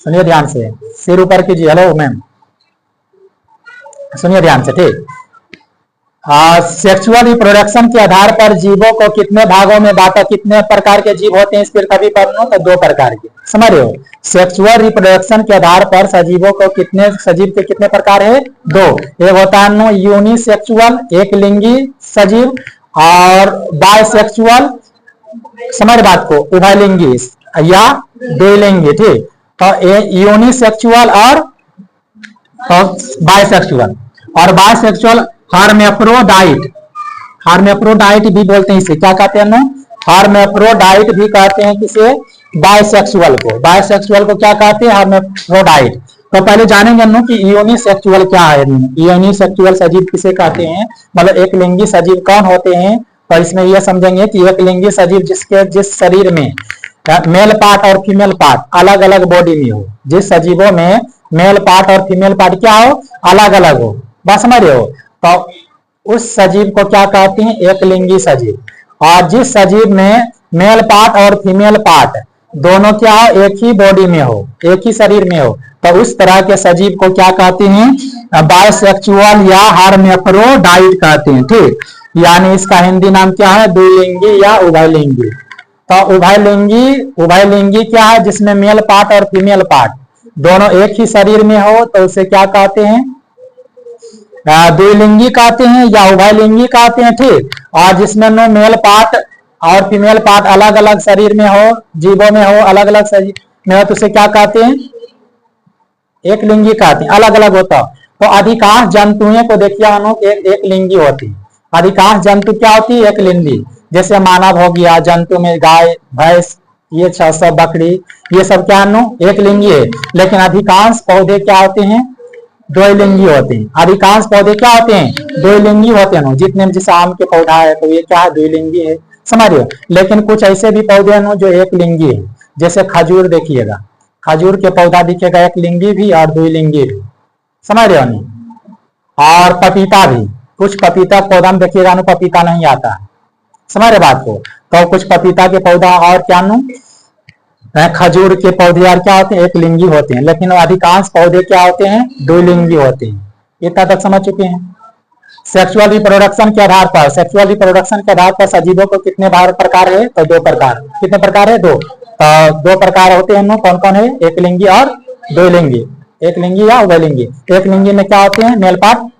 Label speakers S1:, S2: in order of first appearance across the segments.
S1: सुनिए ध्यान से, सिर ऊपर कीजिए। हेलो मैम, सुनिए ध्यान से, ठीक। सेक्सुअल रिप्रोडक्शन के आधार पर जीवों को कितने भागों में बांटा, कितने प्रकार के जीव होते हैं इस पृथ्वी पर? तो 2 प्रकार के, समझ रहे हो। सेक्सुअल रिप्रोडक्शन के आधार पर सजीवों को सजीव के कितने प्रकार है? 2। एक होता है यूनिसेक्सुअल, एक लिंगी सजीव, और बायसेक्सुअल, समझ बात को, उभयलिंगी या द्विलिंगी, ठीक। तो यूनिसेक्सुअल और बायसेक्सुअल, और बायसेक्सुअल हार्मेफ्रोडाइट, हार्मेफ्रोडाइट भी बोलते हैं इसे, क्या कहते हैं? हार्मेफ्रोडाइट भी कहते हैं किसे? बायसेक्सुअल को। बायसेक्सुअल को क्या कहते हैं? हार्मेफ्रोडाइट। तो पहले जानेंगे कि यूनिसेक्सुअल क्या है। यूनिसेक्सुअल सजीव किसे कहते हैं, मतलब एक लिंगी सजीव कौन होते हैं? तो इसमें यह समझेंगे कि एक लिंगी सजीव जिस शरीर में मेल पार्ट और फीमेल पार्ट अलग अलग बॉडी में हो, जिस सजीवों में मेल पार्ट और फीमेल पार्ट क्या हो? अलग अलग हो, बस समझ रहे हो। तो उस सजीव को क्या कहते हैं? एक लिंगी सजीव। और जिस सजीव में मेल पार्ट और फीमेल पार्ट दोनों क्या हो? एक ही बॉडी में हो, एक ही शरीर में हो, तो उस तरह के सजीव को क्या कहते हैं? बायसेक्सुअल या हार्मेफ्रोडाइट कहते हैं, ठीक। यानी इसका हिंदी नाम क्या है? द्विलिंगी या उभयलिंगी। तो उभयलिंगी क्या है? जिसमें मेल पार्ट और फीमेल पार्ट दोनों एक ही शरीर में हो, तो उसे क्या कहते हैं? द्विलिंगी कहते हैं या उभयलिंगी कहते हैं, ठीक। और जिसमें नो मेल पार्ट और फीमेल पार्ट अलग अलग शरीर में हो, जीवों में हो, अलग अलग शरीर में हो, तो उसे क्या कहते हैं? एक लिंगी कहते हैं, अलग अलग होता। तो अधिकांश जंतुओं को देखिए एक लिंगी होती है। अधिकांश जंतु क्या होती है? एक लिंगी। जैसे मानव हो गया, जंतु में गाय, भैंस, ये सब बकरी, ये सब क्या एक लिंगी है। लेकिन अधिकांश पौधे क्या होते हैं? द्विलिंगी होते हैं। अधिकांश पौधे क्या होते हैं? द्विलिंगी होते हैं। जितने जैसे आम के पौधा है तो ये क्या है? द्विलिंगी है, समझ रहे हो। लेकिन कुछ ऐसे भी पौधे हैं जो एक लिंगी है। जैसे खजूर देखिएगा, खजूर के पौधा दिखेगा एक लिंगी भी और द्विलिंगी भी, समझ रहे हो। और पपीता भी, कुछ पपीता पौधा में देखिएगा पपीता नहीं आता है, समझ रहे बात को। तो कुछ पपीता के पौधा और क्या खजूर के पौधे और क्या होते हैं? एक लिंगी होते हैं। लेकिन अधिकांश पौधे क्या होते हैं? द्विलिंगी होते हैं। इतना तक समझ चुके हैं। सेक्सुअल रिप्रोडक्शन के आधार पर, सेक्सुअल रिप्रोडक्शन के आधार पर सजीवों को कितने प्रकार है? तो 2 प्रकार। कितने प्रकार है? 2। तो 2 प्रकार होते हैं, कौन कौन है? एक लिंगी और द्विलिंगी। एक लिंगी या उभयलिंगी। एक लिंगी में क्या होते हैं? मेल पार्ट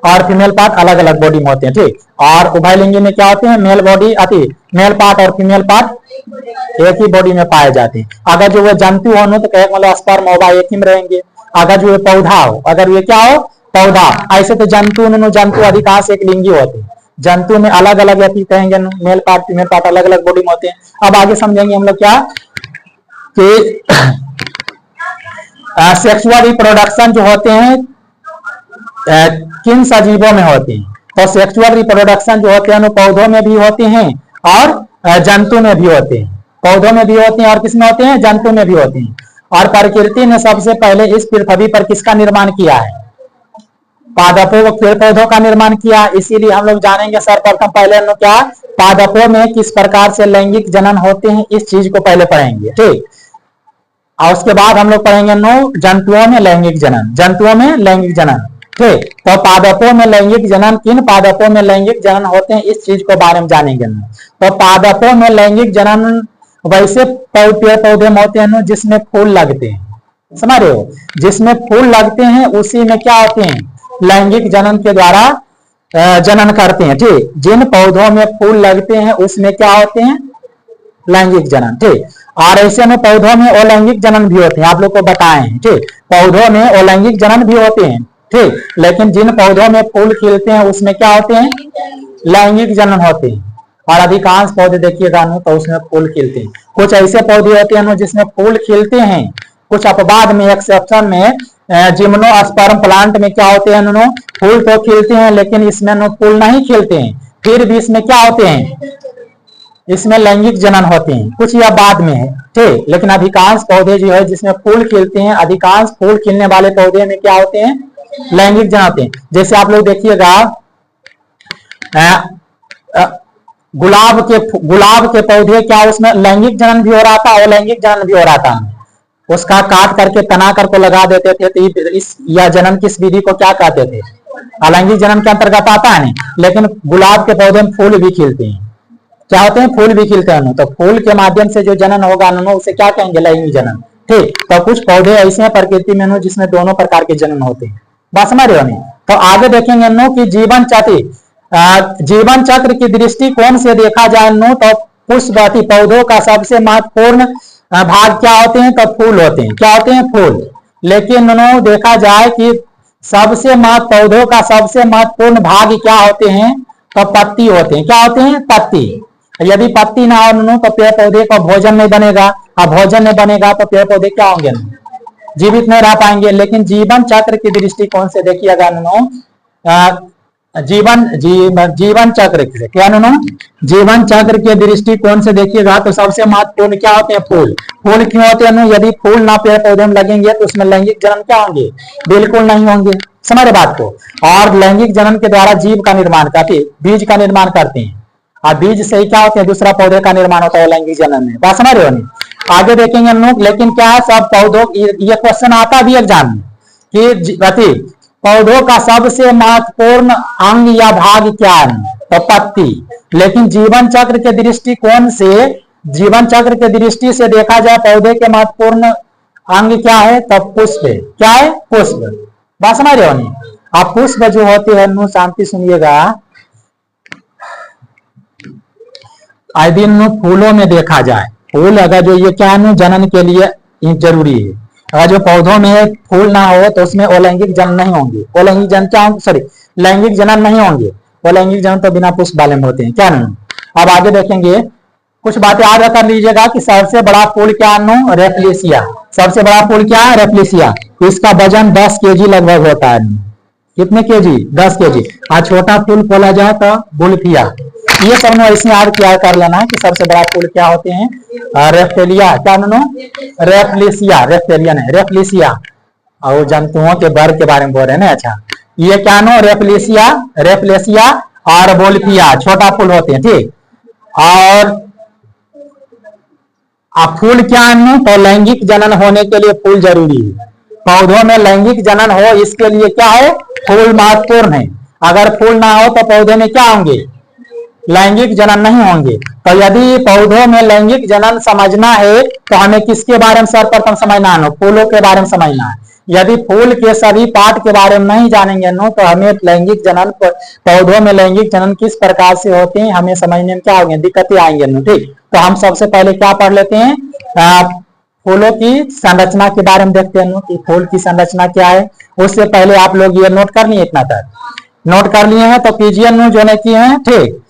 S1: और फीमेल पार्ट अलग अलग बॉडी में होते हैं, ठीक। और उभयलिंगी में क्या होते हैं? मेल पार्ट और फीमेल पार्ट एक ही बॉडी में पाए जाते हैं। अगर जो वो जंतु हो तो कहे मतलब स्पर्म ओवा एक ही में रहेंगे। अगर जो पौधा हो, अगर ये क्या हो? पौधा। ऐसे तो जंतु अधिकांश एक लिंगी होते हैं। जंतु में अलग अलग कहेंगे मेल पार्ट फीमेल पार्ट अलग अलग बॉडी में होते हैं। अब आगे समझेंगे हम लोग क्या कि सेक्सुअल रिप्रोडक्शन जो होते हैं किन सजीवों में होते हैं? तो सेक्सुअल रिप्रोडक्शन जो होते हैं पौधों में भी होते हैं और जंतु में भी होते हैं। पौधों में भी होते हैं और किसमें होते हैं? जंतु में भी होते हैं। और प्रकृति ने सबसे पहले इस पृथ्वी पर किसका निर्माण किया है? पादपों व पेड़ पौधों का निर्माण किया। इसीलिए हम लोग जानेंगे सर्वप्रथम पहले क्या पादपों में किस प्रकार से लैंगिक जनन होते हैं, इस चीज को पहले पढ़ेंगे, ठीक। और उसके बाद हम लोग पढ़ेंगे जंतुओं में लैंगिक जनन, जंतुओं में लैंगिक जनन, ठीक। तो पादपों में लैंगिक जनन, किन पादपों में लैंगिक जनन होते हैं इस चीज को बारे में जानेंगे। तो पादपों में लैंगिक जनन वैसे पेड़ पौधे में होते हैं जिसमें फूल लगते हैं, समझ रहे हो। जिसमें फूल लगते हैं उसी में क्या होते हैं? लैंगिक जनन के द्वारा जनन करते हैं, ठीक। जिन पौधों में फूल लगते हैं उसमें क्या होते हैं? लैंगिक जनन, ठीक। और ऐसे में पौधों में अलैंगिक जनन भी होते हैं, आप लोग को बताए हैं, ठीक। पौधों में अलैंगिक जनन भी होते हैं, ठीक। लेकिन जिन पौधों में फूल खिलते हैं उसमें क्या होते हैं? लैंगिक जनन होते हैं। और अधिकांश पौधे देखिएगा तो उसमें फूल खिलते हैं। कुछ ऐसे पौधे होते हैं जिसमें फूल खिलते हैं, कुछ अपवाद में, एक्सेप्शन में, जिम्नोस्पर्म प्लांट में क्या होते हैं? फूल तो खिलते हैं लेकिन इसमें फूल नहीं खिलते हैं, फिर भी इसमें क्या होते हैं? इसमें लैंगिक जनन होते हैं। कुछ या बाद में है, ठीक। लेकिन अधिकांश पौधे जो है जिसमें फूल खिलते हैं, अधिकांश फूल खिलने वाले पौधे में क्या होते हैं? लैंगिक जनन होते हैं। जैसे आप लोग देखिएगा गुलाब के पौधे क्या उसमें लैंगिक जनन भी हो रहा था और लैंगिक जनन भी हो रहा था। उसका काट करके तना कर को लगा देते थे। तो इस या जनन किस विधि को क्या कहते थे? अलैंगिक जनन के अंतर्गत आता है नहीं। लेकिन गुलाब के पौधे में फूल भी खिलते हैं, क्या होते हैं? फूल भी खिलते हैं। तो फूल के माध्यम से जो जनन होगा उसे क्या कहेंगे? लैंगिक जनन। ठीक, तो कुछ पौधे ऐसे हैं प्रकृति में जिसमें दोनों प्रकार के जनन होते हैं। बात समझ रहे हो नहीं? तो आगे देखेंगे कि जीवन चक्र की दृष्टिकोण से देखा जाए तो पुष्पवती पौधों का सबसे महत्वपूर्ण भाग क्या होते हैं? तो फूल होते हैं। क्या होते हैं? फूल। लेकिन देखा जाए कि पौधों का सबसे महत्वपूर्ण भाग क्या होते हैं? तो पत्ती होते हैं। क्या होते हैं? पत्ती। यदि पत्ती ना हो तो पेड़ पौधे को भोजन नहीं बनेगा, और भोजन नहीं बनेगा तो पेड़ पौधे क्या होंगे? जीवित नहीं रह पाएंगे। लेकिन जीवन चक्र की दृष्टिकोण से देखिएगा जीवन चक्र से क्या जीवन चक्र के दृष्टिकोण से देखिएगा तो सबसे महत्वपूर्ण क्या होते हैं? फूल। फूल क्यों होते हैं? यदि फूल ना पेड़ पौधे में लगेंगे तो उसमें लैंगिक जनन क्या होंगे? बिल्कुल नहीं होंगे। समझ रहे बात को? और लैंगिक जनन के द्वारा जीव का निर्माण करते, बीज का निर्माण करते हैं, और बीज से ही क्या होते हैं? दूसरा पौधे का निर्माण होता है लैंगिक जनन में। बात समझ रहे हो नहीं? आगे देखेंगे हम लोग। लेकिन क्या है, सब पौधों, ये क्वेश्चन आता भी एग्जाम में कि पौधों का सबसे महत्वपूर्ण अंग या भाग क्या है? तो पत्ती। लेकिन जीवन चक्र के दृष्टिकोण से, जीवन चक्र के दृष्टि से देखा जाए पौधे के महत्वपूर्ण अंग क्या है? तो पुष्प। क्या है? पुष्प। बात समझ रहे हो नहीं? आप पुष्प जो होते हैं शांति सुनिएगा, आए दिन फूलों में देखा जाए, फूल अगर जो ये क्या है जनन के लिए जरूरी है। अगर जो पौधों में फूल ना हो तो उसमें अलैंगिक जनन नहीं होंगे। अलैंगिक जनन क्या होंगे? सॉरी, लैंगिक जनन नहीं होंगे। अलैंगिक जनन तो बिना पुष्प वाले में होते हैं। क्या नहीं? अब आगे देखेंगे, कुछ बातें याद कर लीजिएगा कि सबसे बड़ा फूल क्या है? रेफ्लेसिया। सबसे बड़ा फूल क्या है? रेफ्लेसिया। इसका वजन 10 केजी लगभग होता है। कितने केजी? 10 केजी। और छोटा फूल बोला जाए तो बुल्फिया। ये सब ऐसे याद किया कर लेना कि सबसे बड़ा फूल क्या होते हैं? रेफ्लेसिया। क्या रेफ्लेसिया, रेफ्लेरियन है, रेफ्लेसिया। और जंतुओं के वर्ग के बारे में बोल रहे हैं ना। अच्छा, ये क्या रेफ्लेसिया, रेफ्लेसिया और बोल्फिया छोटा फूल होते हैं। ठीक, और फूल क्या है? तो लैंगिक जनन होने के लिए फूल जरूरी है। पौधों में लैंगिक जनन हो इसके लिए क्या है? फूल महत्वपूर्ण है। अगर फूल ना हो तो पौधे में क्या होंगे? लैंगिक जनन नहीं होंगे। तो यदि पौधों में लैंगिक जनन समझना है तो हमें किसके बारे में सर्वप्रथम समझना है? फूलों के बारे में समझना है। यदि फूल के सभी पार्ट के बारे में नहीं जानेंगे तो हमें लैंगिक जनन, पौधों में लैंगिक जनन किस प्रकार से होते हैं हमें समझने में क्या होंगे? दिक्कतें आएंगे। ठीक, तो हम सबसे पहले क्या पढ़ लेते हैं? फूलों की संरचना के बारे में देखते हैं कि फूल की संरचना क्या है। उससे पहले आप लोग ये नोट कर लिए, इतना तक नोट कर लिए हैं तो कीजिए जो नहीं किए हैं। ठीक,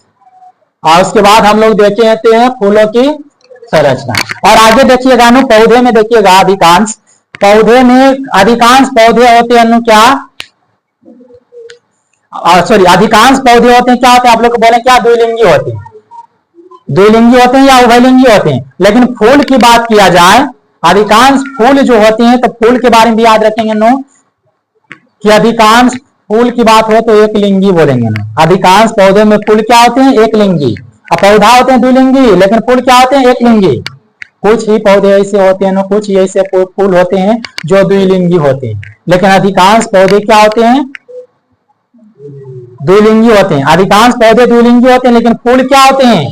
S1: और उसके बाद हम लोग देखते हैं फूलों की संरचना। और आगे देखिएगा पौधे में देखिएगा अधिकांश पौधे होते हैं क्या? सॉरी, अधिकांश पौधे होते हैं क्या होते हैं? आप लोग को बोले क्या? द्विलिंगी होते हैं। द्विलिंगी होते हैं या उभयलिंगी होते हैं। लेकिन फूल की बात किया जाए, अधिकांश फूल जो होते हैं तो फूल के बारे में भी याद रखेंगे कि अधिकांश फूल की बात हो तो एक लिंगी बोलेंगे अधिकांश पौधे में फूल क्या होते हैं? एक लिंगी। अब पौधा होते हैं द्विलिंगी, लेकिन फूल क्या होते हैं? एक लिंगी। कुछ ही पौधे ऐसे होते हैं कुछ ही ऐसे फूल होते हैं जो द्विलिंगी होते हैं। लेकिन अधिकांश पौधे क्या होते हैं? द्विलिंगी होते हैं। अधिकांश पौधे द्विलिंगी होते हैं, लेकिन फूल क्या होते हैं?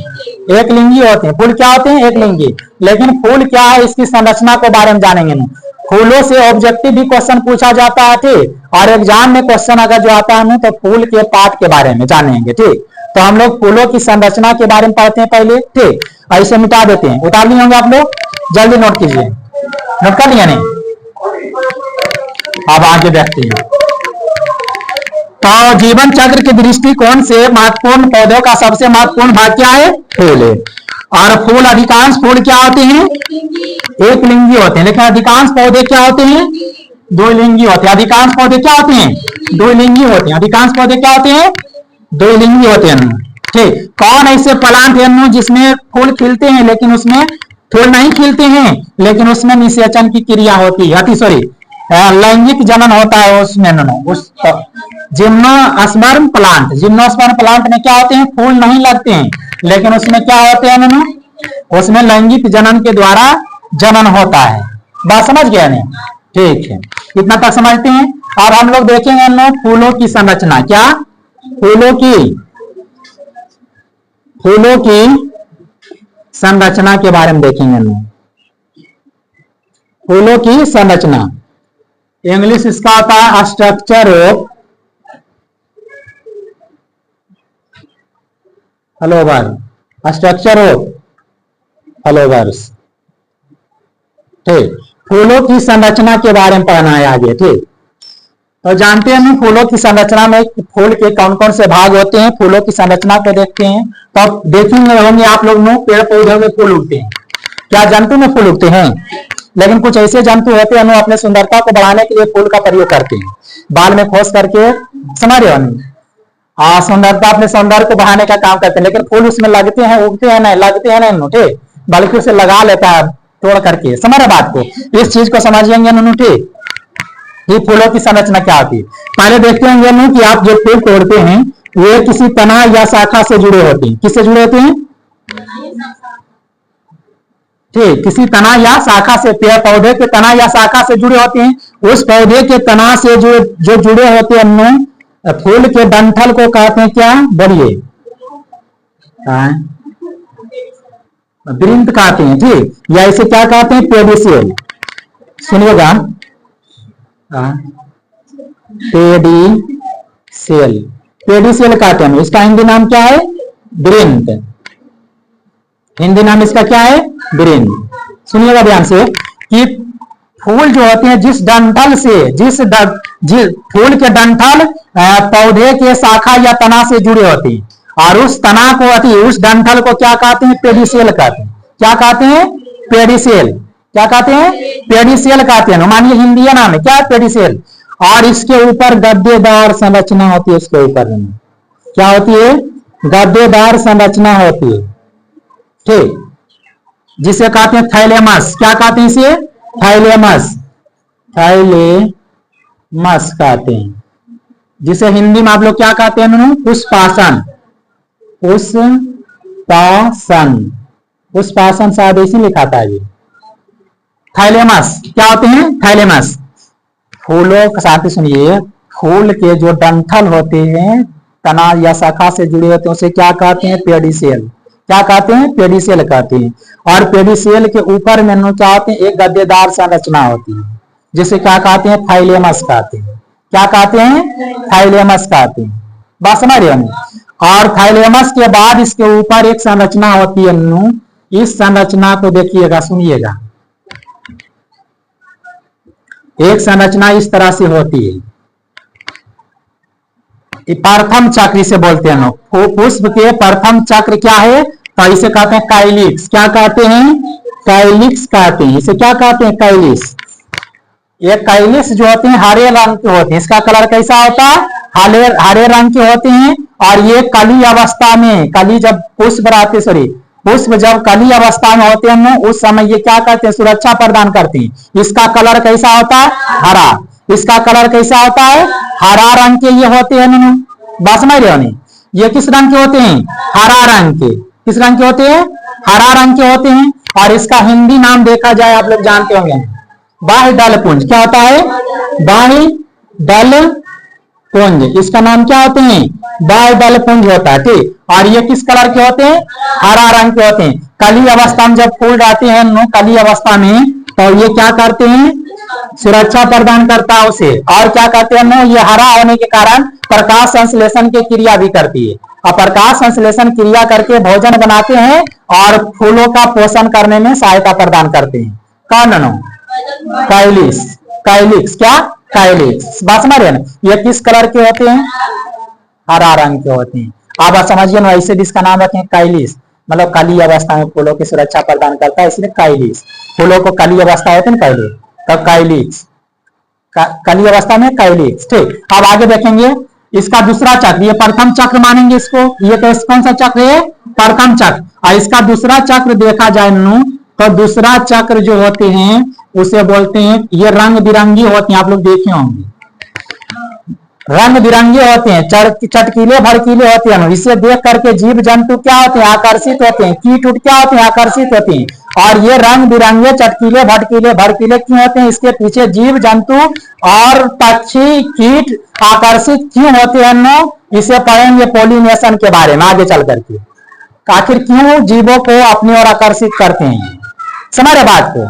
S1: एक लिंगी होते हैं। फूल क्या होते हैं? एक लिंगी। लेकिन फूल क्या है इसकी संरचना के बारे में जानेंगे। फूलों से ऑब्जेक्टिव भी क्वेश्चन पूछा जाता है। ठीक, और एग्जाम में क्वेश्चन अगर जो आता है तो फूल के पार्ट के बारे में जानेंगे। ठीक, तो हम लोग फूलों की संरचना के बारे में पढ़ते हैं पहले। ठीक, ऐसे मिटा देते हैं। उतार लिए होंगे आप लोग, जल्दी नोट कीजिए। नोट कर लिया नहीं? अब आगे देखते हैं। तो जीवन चक्र के दृष्टिकोण से महत्वपूर्ण पौधों का सबसे महत्वपूर्ण भाग क्या है? फूल है। और फूल, अधिकांश फूल क्या होते हैं? एक लिंगी होते हैं। लेकिन अधिकांश पौधे क्या होते हैं? दो लिंगी होते हैं। अधिकांश पौधे क्या होते हैं? दो लिंगी होते हैं। अधिकांश पौधे क्या होते हैं? दो लिंगी होते हैं। ठीक, कौन ऐसे प्लांट है जिसमें फूल खिलते हैं लेकिन उसमें फूल नहीं खिलते हैं, लेकिन उसमें निषेचन की क्रिया होती है? सॉरी, लैंगिक जनन होता है उसमें। जिम्नोस्पर्म प्लांट, जिम्नोस्पर्म प्लांट में क्या होते हैं? फूल नहीं लगते हैं, लेकिन उसमें क्या होते हैं? उसमें लैंगिक जनन के द्वारा जनन होता है। बात समझ गया नहीं? ठीक है, इतना तक समझते हैं। और हम लोग देखेंगे हम लोग फूलों की संरचना। क्या? फूलों की संरचना के बारे में देखेंगे हम लोग। फूलों की संरचना, इंग्लिश इसका होता है structure of flower, structure of flowers. ठीक, फूलों की संरचना के बारे में पढ़ना है आगे। ठीक, तो जानते हैं हम फूलों की संरचना में फूल के कौन कौन से भाग होते हैं। फूलों की संरचना को देखते हैं तो आप देखेंगे होंगे आप लोग पेड़ पौधों में फूल उगते हैं। क्या जंतु में फूल उगते हैं? लेकिन कुछ ऐसे जंतु होते हैं अपने सुंदरता को बढ़ाने के लिए फूल का प्रयोग करते हैं, बाल में खोस करके, समझ रहे हो? सुंदरता, अपने सौंदर्य को बढ़ाने का काम करते हैं। लेकिन फूल उसमें लगते हैं, उगते हैं नहीं, लगते हैं नहीं, ठीक, बल्कि उसे लगा लेता है तोड़ करके। समझ रहे बात को? इस चीज को समझिएंगे नूनू। ठीक, ये फूलों की संरचना क्या होती है पहले देखते हैं कि आप जो फूल तोड़ते हैं वे किसी तना या शाखा से जुड़े होते हैं। किससे जुड़े होते हैं? ठीक, किसी तना या शाखा से, पेड़ पौधे के तना या शाखा से जुड़े होते हैं। उस पौधे के तना से जो जुड़े होते हैं फूल के डंठल को कहते हैं क्या? बोलिए, वृंत कहते हैं। ठीक, या इसे क्या कहते हैं? पेडिसियल। सुनिएगा, पेडिसियल, पेडिसियल कहते हैं। इसका हिंदी नाम क्या है? वृंत। हिंदी नाम इसका क्या है? वृंत। सुनिएगा ध्यान से कि फूल जो होते हैं जिस डंठल से, जिस फूल के डंठल पौधे के शाखा या तना से जुड़े होते हैं, और उस तना को, उस डंठल को क्या कहते हैं? पेडिसियल कहते हैं। क्या कहते हैं? पेडिसियल। क्या कहते हैं? पेडिसियल कहते हैं। मानिए हिंदी नाम है क्या? पेडिसियल। और इसके ऊपर गद्देदार संरचना होती है। इसके ऊपर क्या होती है? गद्देदार संरचना होती है। ठीक, जिसे कहते हैं थैलेमस। क्या कहते हैं इसे? थैलेमस। थैलेमस कहते हैं, जिसे हिंदी में आप लोग क्या कहते हैं? पुष्पासन। पुष्पासन, पुष्पासन शायद ऐसे लिखा था ये। थैलेमस क्या होते हैं? थैलेमस। फूलों के साथ सुनिए, फूल के जो डंठल होते हैं तना या शाखा से जुड़े होते हैं उसे क्या कहते हैं? पेडिसियल। क्या कहते हैं? पेडिसियल कहते हैं। और पेडिसियल के ऊपर में क्या होते हैं? एक गद्देदार संरचना होती है, जिसे क्या कहते हैं? थैलेमस कहते हैं। क्या कहते हैं? थैलेमस कहते हैं। बात समझ रहे हैं? और थैलेमस के बाद इसके ऊपर एक संरचना होती है। इस संरचना को देखिएगा, सुनिएगा। एक संरचना इस तरह से होती है, प्रथम चक्र से बोलते हैं लोग। पुष्प के प्रथम चक्र क्या है? तो इसे कहते हैं काइलिक्स। क्या कहते हैं? काइलिक्स कहते हैं। इसे क्या कहते हैं? काइलिक्स। ये काइलिक्स जो होते हैं हरे रंग के होते हैं। इसका कलर कैसा होता है? हरे रंग के होते हैं। और ये कली अवस्था में, कली जब पुष्प रहते, पुष्प जब कली अवस्था में होते हैं उस समय ये क्या करते हैं? सुरक्षा प्रदान करते हैं। इसका कलर कैसा होता है? हरा। इसका कलर कैसा होता है? हरा रंग के ये होते हैं। बात समझ रहे हो? ये किस रंग के होते हैं? हरा रंग के। किस रंग के होते हैं? हरा रंग के होते हैं। और इसका हिंदी नाम देखा जाए, आप लोग जानते होंगे, बाह्य दल पुंज। क्या होता है? बाह्य दल पुंज। इसका नाम क्या होते हैं? बाह्य दल पुंज होता है। ठीक, और ये किस कलर के होते हैं? हरा रंग के होते हैं। कली अवस्था में जब फूल जाते हैं कली अवस्था में, तो ये क्या करते हैं? सुरक्षा प्रदान करता है उसे। और क्या करते हैं? ये हरा होने के कारण प्रकाश संश्लेषण की क्रिया भी करती है। और प्रकाश संश्लेषण क्रिया करके भोजन बनाते हैं और फूलों का पोषण करने में सहायता प्रदान करते हैं। कौन? काइलिक्स। काइलिक्स। क्या? काइलिक्स। बात समझ रहे हैं? ये किस कलर के होते हैं? हरा रंग के होते हैं। आप समझिए ना, ऐसे भी इसका नाम रखें काइलिक्स, मतलब कली अवस्था में फूलों की सुरक्षा प्रदान करता है, इसलिए काइलिक्स। फूलों को कली अवस्था होती है ना पहले, तब काइलिक्स, कली अवस्था में काइलिक्स। ठीक, अब आगे देखेंगे इसका दूसरा चक्र। ये प्रथम चक्र मानेंगे इसको। ये कौन सा चक्र है? प्रथम चक्र। और इसका दूसरा चक्र देखा जाए तो दूसरा चक्र जो होते हैं उसे बोलते हैं, ये रंग बिरंगी होते हैं। आप लोग देखे होंगे, रंग बिरंगे होते हैं, चटकीले भड़कीले होते हैं। इसे देख करके जीव जंतु क्या होते हैं? आकर्षित होते हैं। कीट उट क्या होते हैं? आकर्षित होते हैं। और ये रंग बिरंगे चटकीले भटकीले भड़कीले क्यों होते हैं? इसके पीछे जीव जंतु और पक्षी कीट आकर्षित क्यों होते हैं? इसे पढ़ेंगे पोलिनेशन के बारे में आगे चल करके। आखिर क्यों जीवों को अपनी ओर आकर्षित करते हैं, समझ रहे बात को?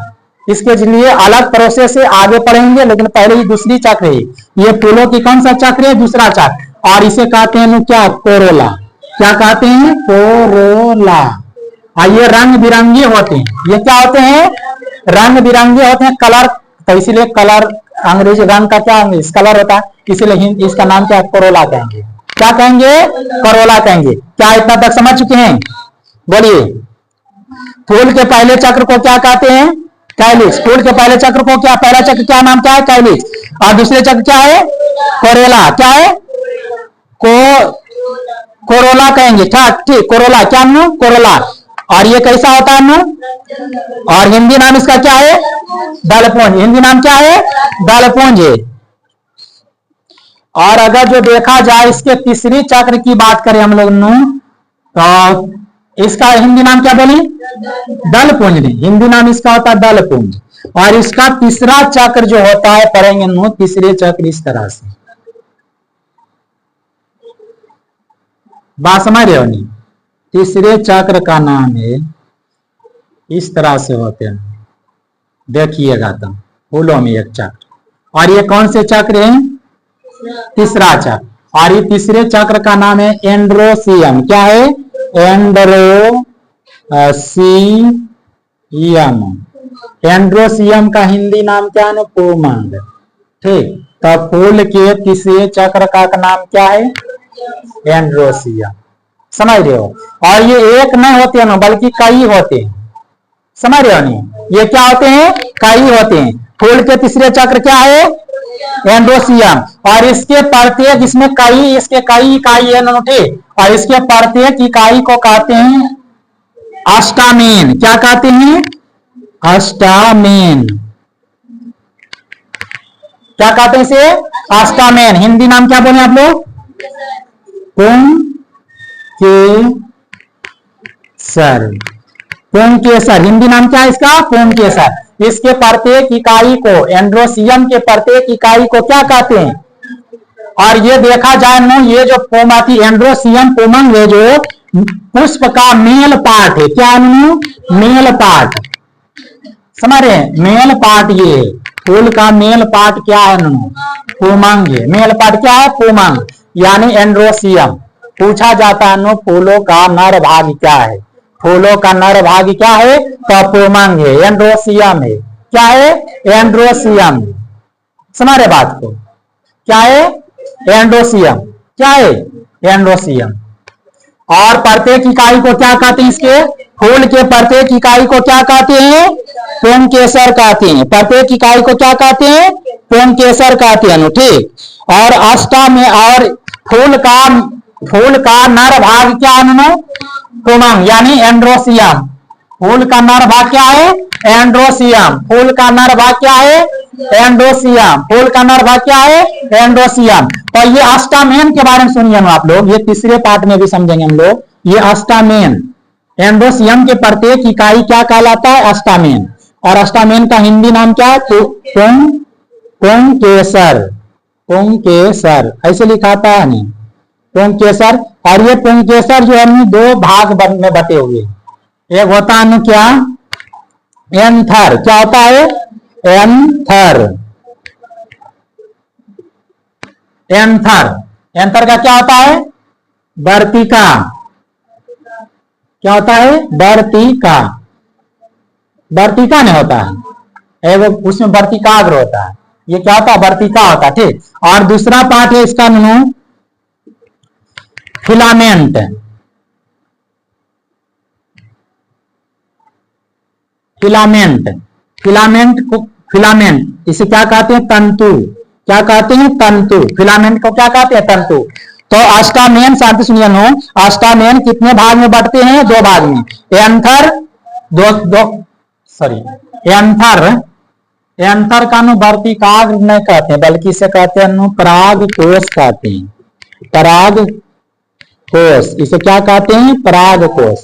S1: इसके लिए अलग प्रोसेस से आगे पढ़ेंगे, लेकिन पहले ही दूसरी चक्र है। ये फूलों की कौन सा चक्र है? दूसरा चक्र। और इसे कहते हैं क्या? कोरोला। क्या कहते हैं? कोरोला। ये रंग बिरंगे होते हैं। ये क्या होते हैं? रंग बिरंगे होते हैं, कलर। तो इसीलिए कलर अंग्रेजी रंग का क्या इंग्लिश कलर होता है, इसीलिए इसका नाम क्या? कोरोला कहेंगे। क्या कहेंगे? कोरोला कहेंगे। क्या इतना तक समझ चुके हैं? बोलिए। फूल के पहले चक्र को क्या कहते हैं? कैलिक्स। फूल के पहले चक्र को क्या, पहला चक्र क्या नाम क्या है? कैलिक्स। और दूसरे चक्र क्या है? कोरोला। क्या है? कोरोला कहेंगे। ठीक, कोरोला। क्या नाम? कोरोला। और ये कैसा होता है? और हिंदी नाम इसका क्या है? दलपुंज। हिंदी नाम क्या है? दलपुंज है। और अगर जो देखा जाए इसके तीसरी चक्र की बात करें हम लोग तो इसका हिंदी नाम क्या बोली? दलपुंज। हिंदी नाम इसका होता है दलपुंज। और इसका तीसरा चक्र जो होता है पढ़ेंगे तीसरे चक्र इस तरह से। बात समझ रहे हो? नहीं, तीसरे चक्र का नाम है इस तरह से होते हैं। देखिएगा तो फूलों में एक चक्र। और ये कौन से चक्र है? तीसरा चक्र। और ये तीसरे चक्र का नाम है एंड्रोसियम। क्या है? एंड्रोसियम। एंड्रोसियम का हिंदी नाम क्या है? पूमंड। ठीक, तो फूल के तीसरे चक्र का नाम क्या है? एंड्रोसियम। समझ रहे हो? और ये एक नहीं होते हैं बल्कि कई होते हैं। समझ रहे हो? नहीं, ये क्या होते हैं? कई होते हैं। फूल के तीसरे चक्र क्या है? एंड्रोसियम। और इसके प्रत्येक, इसमें कई, इसके कई इकाई है। ठीक, और इसके प्रत्येक इकाई को कहते हैं अस्टामेन। क्या कहते हैं? अस्टामेन। क्या कहते हैं इसे? अस्टामेन। हिंदी नाम क्या बोले आप लोग? पुंकेसर। पुंकेसर। हिंदी नाम क्या है इसका? पुंकेसर। इसके प्रत्येक इकाई को, एंड्रोसियम के प्रत्येक इकाई को क्या कहते हैं? और ये देखा जाए ये जो पोमाती एंड्रोसियम पोमंग है जो पुष्प का मेल पार्ट है। क्या है? Male part. समझ रहे हैं? Male part. ये फूल का मेल पार्ट क्या है? पोमंग है। मेल पार्ट क्या है? पोमंग, यानी एंड्रोसियम। पूछा जाता है फूलों का नर भाग क्या है? फूलों का नर भाग क्या है? तो पोमंग है, एंड्रोसियम है। क्या है? एंड्रोसियम। समझ रहे बात को? क्या है? एंड्रोसियम। क्या है? एंड्रोसियम। और प्रत्येक इकाई को क्या कहते हैं? इसके फूल के प्रत्येक इकाई को क्या कहते हैं? पुंकेसर कहते हैं। प्रत्येक इकाई को क्या कहते हैं? पुंकेसर कहते हैं। ठीक, और अष्टम और फूल का नर भाग क्या है? पोमंग, यानी एंड्रोसियम। फूल का नर भाग क्या है? एंड्रोसियम। फूल का नर भाग क्या है? एंड्रोसियम। फूल का नर भाग क्या है? एंड्रोसियम। तो ये अस्टामेन के बारे में सुनिए आप लोग, ये तीसरे पार्ट में भी समझेंगे हम लोग। ये अस्टामेन, एंड्रोसियम के प्रत्येक इकाई क्या कहलाता है? अस्टामेन। और अस्टामेन का हिंदी नाम क्या है? पुंकेसर। पुंकेसर ऐसे लिखाता है नहीं, पुंकेसर। और ये पुंकेसर जो है दो भाग में बटे हुए। एक होता है क्या? एंथर। क्या होता है? एंथर। एंथर। एंथर का क्या होता है? वर्तिका। क्या होता है? वर्तिका। वर्तिका नहीं होता है, एवं उसमें वर्तिकाग्र होता है। ये क्या होता है? वर्तिका होता है। ठीक, और दूसरा पार्ट है इसका फिलामेंट। फिलामेंट। फिलामेंट इसे क्या कहते हैं? तंतु। क्या कहते हैं? तंतु। फिलामेंट को क्या कहते हैं? तंतु। तो अस्टामेन, शांति सुनिए अस्टामेन कितने भाग में बढ़ते हैं? दो भाग में। एंथर एंथर का वर्तिकाग्र नहीं कहते हैं, बल्कि इसे कहते हैं पराग कोष कहते हैं। पराग कोष, इसे क्या कहते हैं? पराग कोष।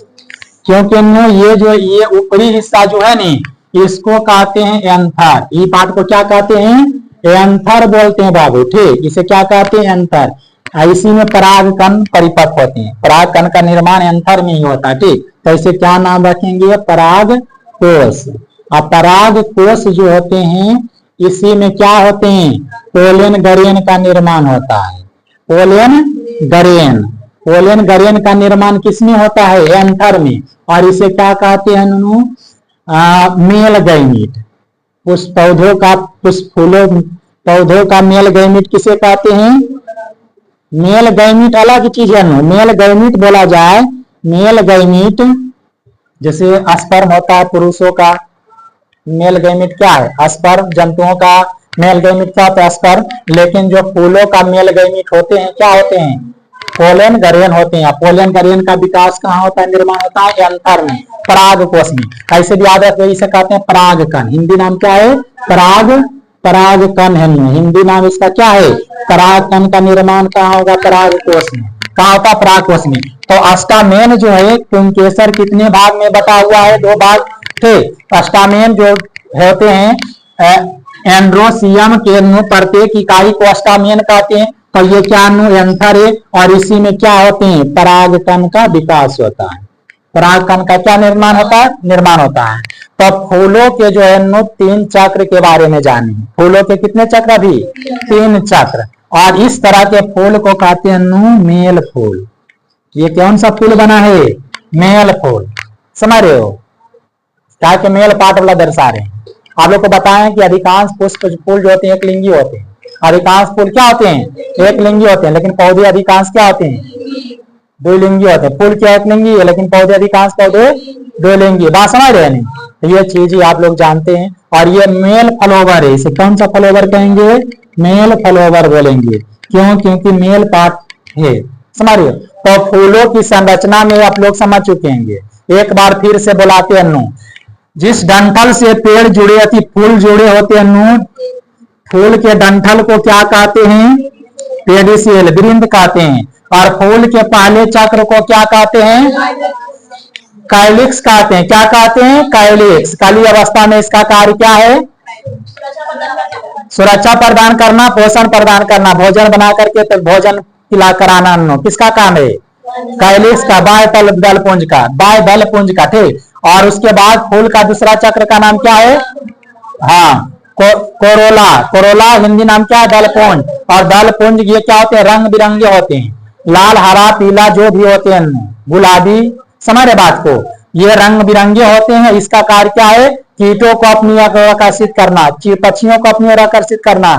S1: क्योंकि नो ये ऊपरी हिस्सा जो है नी, इसको कहते हैं एंथर। ई पार्ट को क्या कहते हैं? एंथर बोलते हैं बाबू। ठीक, इसे क्या कहते हैं? एंथर। इसी में परागकण परिपक्व होते हैं। परागकण का निर्माण एंथर में ही होता है। ठीक, तो इसे क्या नाम रखेंगे? पराग कोष। अब पराग कोष जो होते हैं, इसी में क्या होते हैं? पोलन गरेन का निर्माण होता है। पोलन गरेन, पोलन गरेन का निर्माण किसमें होता है? एंथर में। और इसे क्या कहते हैं? Male gamete. पुष्प पौधों का, पुष्प फूलों पौधों का मेल गैमीट किसे कहते हैं? मेल गैमीट अलग चीज है। मेल गैमीट बोला जाए, मेल गैमीट जैसे स्पर्म होता है पुरुषों का, मेल गैमीट क्या है? स्पर्म। जंतुओं का मेल गैमीट क्या होता है? स्पर्म। लेकिन जो फूलों का मेल गैमीट होते हैं, क्या होते हैं? पोलन गरेन होते हैं। पोलन गरेन का विकास कहाँ होता है? निर्माण होता है एंथर में, पराग कोष में। ऐसे भी याद रखिए, इसे कहते हैं परागकण। हिंदी नाम क्या है? परागकण है। हिंदी नाम इसका क्या है? परागकण का निर्माण कहाँ होगा? पराग कोष में। कहाँ होता? पराग कोष में। तो अस्टामेन जो है, पुंकेसर कितने भाग में बटा हुआ है? 2 भाग थे। अस्टामेन जो होते हैं एंड्रोसियम के प्रत्येक इकाई को अस्टामेन कहते हैं। तो ये क्या एंथर है, और इसी में क्या होते हैं? परागकण का विकास होता है। परागकण का क्या निर्माण होता है? निर्माण होता है। तो फूलों के जो है 3 चक्र के बारे में जाने। फूलों के कितने चक्र? भी 3 चक्र। और इस तरह के फूल को कहते हैं मेल फूल। ये कौन सा फूल बना है? मेल फूल। समझ रहे हो? क्या के मेल पार्ट वाला दर्शा रहे हैं। आप लोग को बताएं कि अधिकांश पुष्प फूल जो होते हैं एक लिंगी होते हैं। अधिकांश फूल क्या होते हैं? एक लिंगी होते हैं। लेकिन पौधे अधिकांश क्या होते हैं? 2 लिंगी होते हैं। फूल क्या एक लिंगी है, लेकिन पौधे अधिकांश पौधे 2 लिंगी। बात समझ रहे हैं? तो ये चीज ही आप लोग जानते हैं। और ये मेल फ्लावर है। इसे कौन सा फ्लावर कहेंगे? मेल फ्लावर बोलेंगे। क्यों? क्योंकि मेल पार्ट है। समझ रहे हो? तो फूलों की संरचना में आप लोग समझ चुके हैं। एक बार फिर से बुलाते हैं। जिस डंठल से पेड़ जुड़े अति फूल जुड़े होते हैं, फूल के डंठल को क्या कहते हैं? पेडिसियल, वृंद कहते हैं। और फूल के पहले चक्र को क्या कहते हैं? काइलिक्स कहते हैं। क्या कहते हैं? काइलिक्स। कली अवस्था में इसका कार्य क्या है? सुरक्षा प्रदान करना, पोषण प्रदान करना, भोजन बना करके तो भोजन खिला कराना किसका काम है? काइलिक्स का, बाह्य दल पुंज का, बाह्य दल पुंज का। ठीक। और उसके बाद फूल का दूसरा चक्र का नाम क्या है? हाँ, कोरोला। कोरोला हिंदी नाम क्या है? दलपुंज। और दलपुंज ये क्या होते हैं? रंग बिरंगे होते हैं। लाल, हरा, पीला जो भी होते हैं, गुलाबी। समझ रहे बात को? ये रंग बिरंगे होते हैं। इसका कार्य क्या है? कीटों को अपनी ओर आकर्षित करना, पक्षियों को अपनी ओर आकर्षित करना,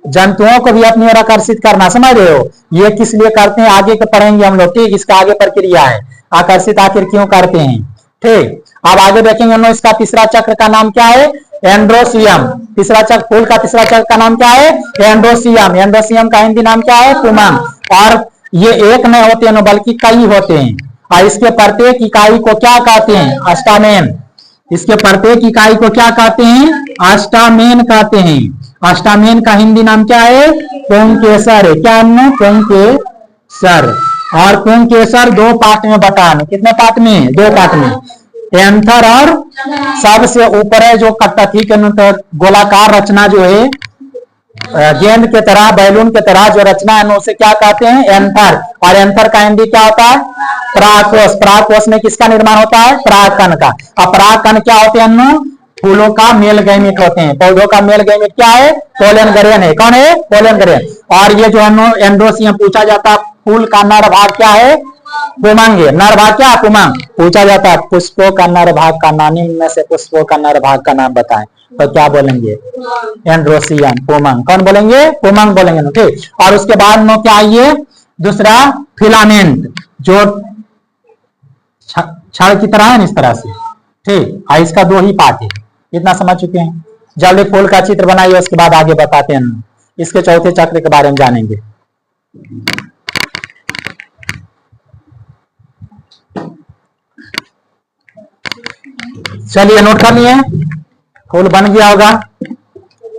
S1: जंतुओं को भी अपनी ओर आकर्षित करना। समझ रहे हो? ये किस लिए करते हैं आगे के पढ़ेंगे हम लोग। ठीक, इसका आगे प्रक्रिया है। आकर्षित आखिर क्यों करते हैं? ठीक, अब आगे देखेंगे हम लोग। इसका तीसरा चक्र का नाम क्या है? एंड्रोसियम। तीसरा चक्र, फूल का तीसरा चक्र का नाम क्या है? एंड्रोसियम। एंड्रोसियम का हिंदी नाम क्या है? पुमंग। और ये एक नहीं होते हैं बल्कि कई होते हैं। और इसके प्रत्येक इकाई को क्या कहते हैं? अस्टामेन। इसके प्रत्येक इकाई को क्या कहते हैं? अस्टामेन कहते हैं। अस्टामेन का हिंदी नाम क्या है? पुंकेसर है। क्या नाम? पुंकेसर। और पुंकेसर 2 पार्ट में बटा है। कितने पार्ट में? 2 पार्ट में। एंथर और सबसे ऊपर है जो कटथी के गोलाकार रचना जो है, गेंद के तरह, बैलून के तरह जो रचना है उसे क्या कहते हैं? एंथर। और एंथर का हिंदी क्या होता है? परागकोष। परागकोष में किसका निर्माण होता है? परागकण का। अब परागकण क्या होते हैं? फूलों का मेल गैमीट होते हैं। पौधों का मेल गैमीट क्या है? पोलन गरेन है। कौन है? पोलन गरेन। और ये जो एंड्रोसियम पूछा जाता है, फूल का नर भाग क्या है? पुमंग। नर भाग क्या? पुमंग। पूछा जाता है पुष्पों का नर भाग का नाम, निम्न में से पुष्पों का नर भाग का नाम बताएं, तो क्या बोलेंगे? एंड्रोसियम, पुमंग। कौन बोलेंगे? पुमंग बोलेंगे। ठीक। और उसके बाद में क्या आइए? दूसरा फिलामेंट, जो छड़ की तरह है, इस तरह से। ठीक। इसका 2 ही पार्ट है। इतना समझ चुके हैं? जल्दी फूल का चित्र बनाइए, उसके बाद आगे बताते हैं। इसके चौथे चक्र के बारे में जानेंगे। चलिए, नोट कर लिए? फूल बन गया होगा।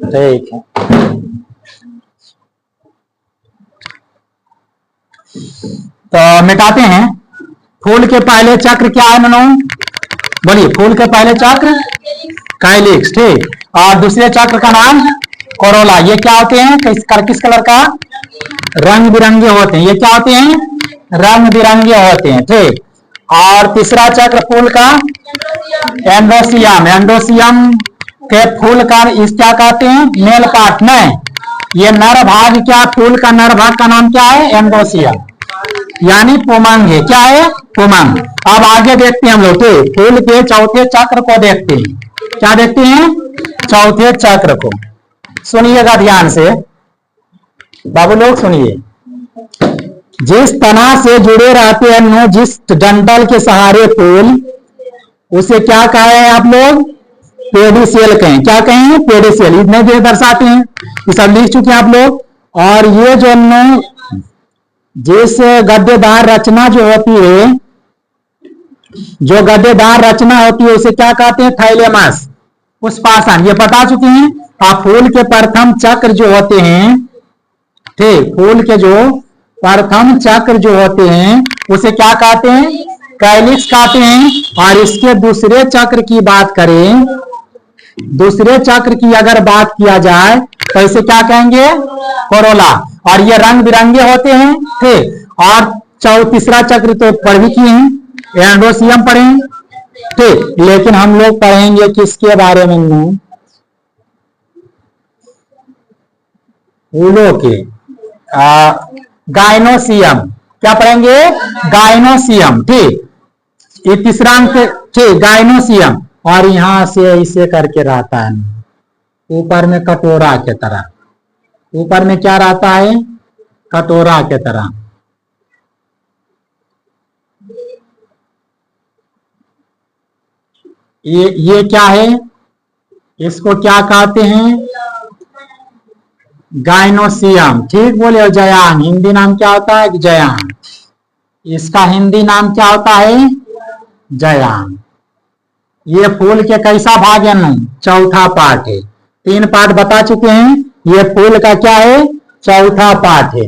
S1: ठीक है। तो मिटाते हैं। फूल के पहले चक्र क्या है ननो? बोलिए, फूल के पहले चक्र काइलिक्स, ठीक। और दूसरे चक्र का नाम कोरोला। ये क्या होते हैं? किस कलर का? रंग बिरंगे होते हैं। ये क्या होते हैं? रंग बिरंगे होते हैं, ठीक। और तीसरा चक्र फूल का एंडोसियम। एंडोसियम के फूल का इस क्या कहते हैं? मेल पार्ट में। ये नर भाग, क्या फूल का नर भाग का नाम क्या है? एंडोसियम, यानी पुमंग है। क्या है? पुमंग। अब आगे देखते हैं हम लोग, ठीक। फूल के चौथे चक्र को देखते हैं। क्या देखते हैं? चौथे चक्र को। सुनिएगा ध्यान से बाबू लोग, सुनिए। जिस तना से जुड़े रहते हैं, जिस डंडल के सहारे फूल, उसे क्या कहे हैं आप लोग? पेडिसेल कहें। क्या कहें? पेडिसेल। इतने देर दर्शाते हैं, ये सब लिख चुके हैं आप लोग। और ये जो जिस गद्देदार रचना जो होती है, जो गद्देदार रचना होती है, उसे क्या कहते हैं? थाइलेमस, पुष्पासन। ये बता चुके हैं। आप फूल के प्रथम चक्र जो होते हैं, ठीक, फूल के जो प्रथम चक्र जो होते हैं, उसे क्या कहते हैं? कैलिक्स कहते हैं। और इसके दूसरे चक्र की बात करें, दूसरे चक्र की अगर बात किया जाए तो इसे क्या कहेंगे? कोरोला। और ये रंग बिरंगे होते हैं, ठीक। और तीसरा चक्र तो पढ़ भी किए हैं, एंडोसियम पढ़े, ठीक। लेकिन हम लोग पढ़ेंगे किसके बारे में? फूलों के गाइनोसियम। क्या पढ़ेंगे? गाइनोसियम, ठीक। ये तीसरा अंक, ठीक, गाइनोसियम। और यहां से इसे करके रहता है ऊपर में कटोरा के तरह। ऊपर में क्या रहता है? कटोरा के तरह। ये क्या है? इसको क्या कहते हैं? गाइनोसियम, ठीक बोले। और जयांग, हिंदी नाम क्या होता है? जयांग। इसका हिंदी नाम क्या होता है? जयांग। ये फूल के कैसा भाग है? चौथा पार्ट है। 3 पार्ट बता चुके हैं। ये फूल का क्या है? चौथा पार्ट है,